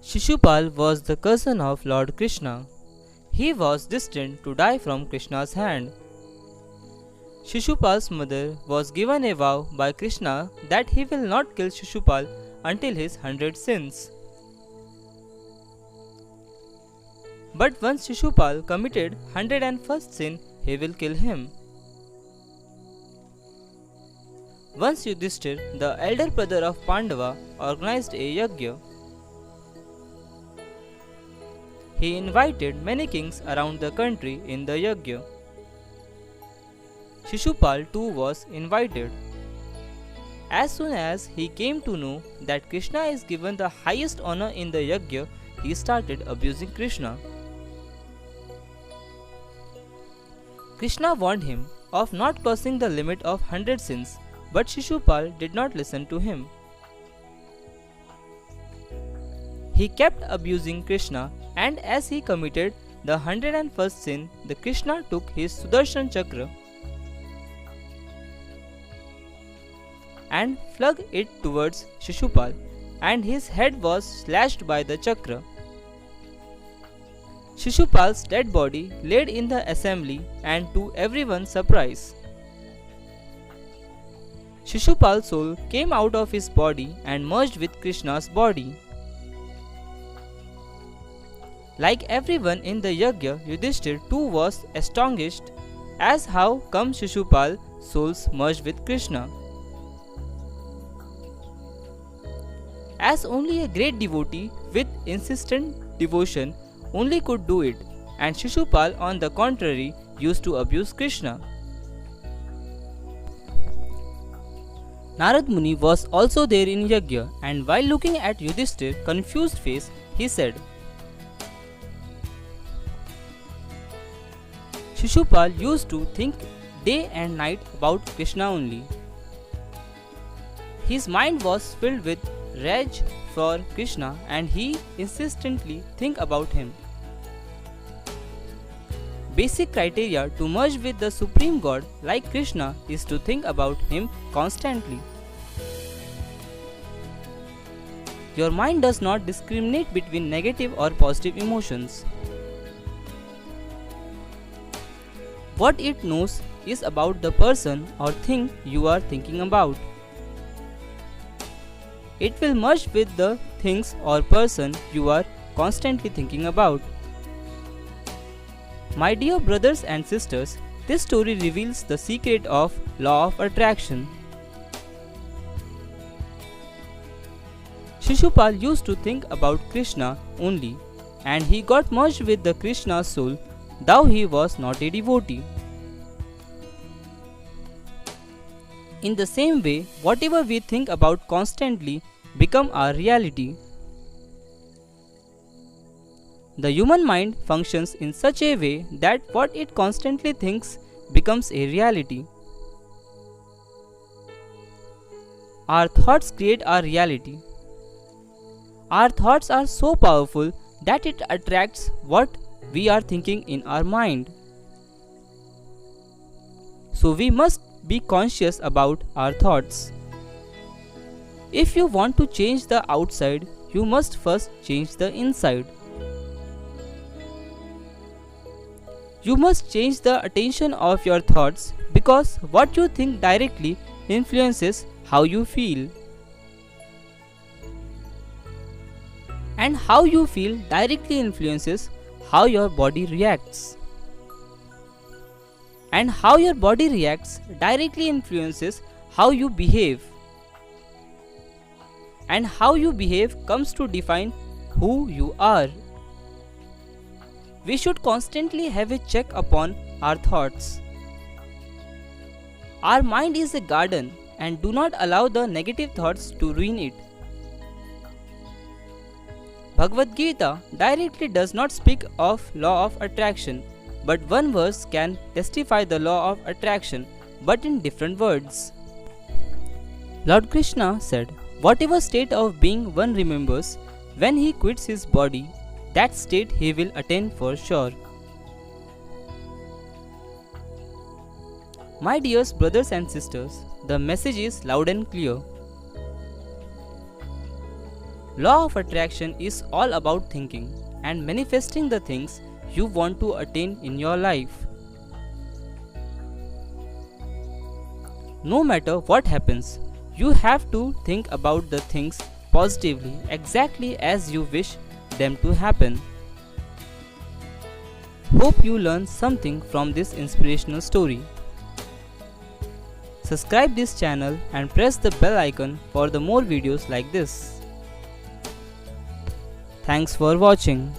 Shishupal was the cousin of Lord Krishna. He was destined to die from Krishna's hand. Shishupal's mother was given a vow by Krishna that he will not kill Shishupal until his 100 sins. But once Shishupal committed 101st sin, he will kill him. Once Yudhishthir, the elder brother of Pandava, organized a yajna. He invited many kings around the country in the yajna. Shishupal too was invited. As soon as he came to know that Krishna is given the highest honor in the yajna, he started abusing Krishna. Krishna warned him of not crossing the limit of 100 sins, but Shishupal did not listen to him. He kept abusing Krishna, and as he committed the 101st sin, the Krishna took his Sudarshan Chakra and flung it towards Shishupal, and his head was slashed by the chakra. Shishupal's dead body laid in the assembly, and to everyone's surprise, Shishupal's soul came out of his body and merged with Krishna's body. Like everyone in the yajna, Yudhishthir too was astonished as how come Shishupal's souls merged with Krishna. As only a great devotee with insistent devotion only could do it, and Shishupal on the contrary used to abuse Krishna. Narad Muni was also there in yajna, and while looking at Yudhishthir's confused face, he said, Shishupal used to think day and night about Krishna only. His mind was filled with rage for Krishna, and he insistently think about him. Basic criteria to merge with the Supreme God like Krishna is to think about him constantly. Your mind does not discriminate between negative or positive emotions. What it knows is about the person or thing you are thinking about. It will merge with the things or person you are constantly thinking about. My dear brothers and sisters, this story reveals the secret of law of attraction. Shishupal used to think about Krishna only, and he got merged with the Krishna's soul, though he was not a devotee. In the same way, whatever we think about constantly become our reality. The human mind functions in such a way that what it constantly thinks becomes a reality. Our thoughts create our reality. Our thoughts are so powerful that it attracts what we are thinking in our mind. So we must be conscious about our thoughts. If you want to change the outside, you must first change the inside. You must change the attention of your thoughts, because what you think directly influences how you feel. And how you feel directly influences how your body reacts. And how your body reacts directly influences how you behave. And how you behave comes to define who you are. We should constantly have a check upon our thoughts. Our mind is a garden, and do not allow the negative thoughts to ruin it. Bhagavad Gita directly does not speak of law of attraction, but one verse can testify the law of attraction, but in different words. Lord Krishna said, whatever state of being one remembers, when he quits his body, that state he will attain for sure. My dear brothers and sisters, the message is loud and clear. Law of attraction is all about thinking and manifesting the things you want to attain in your life. No matter what happens, you have to think about the things positively exactly as you wish them to happen. Hope you learned something from this inspirational story. Subscribe this channel and press the bell icon for the more videos like this. Thanks for watching.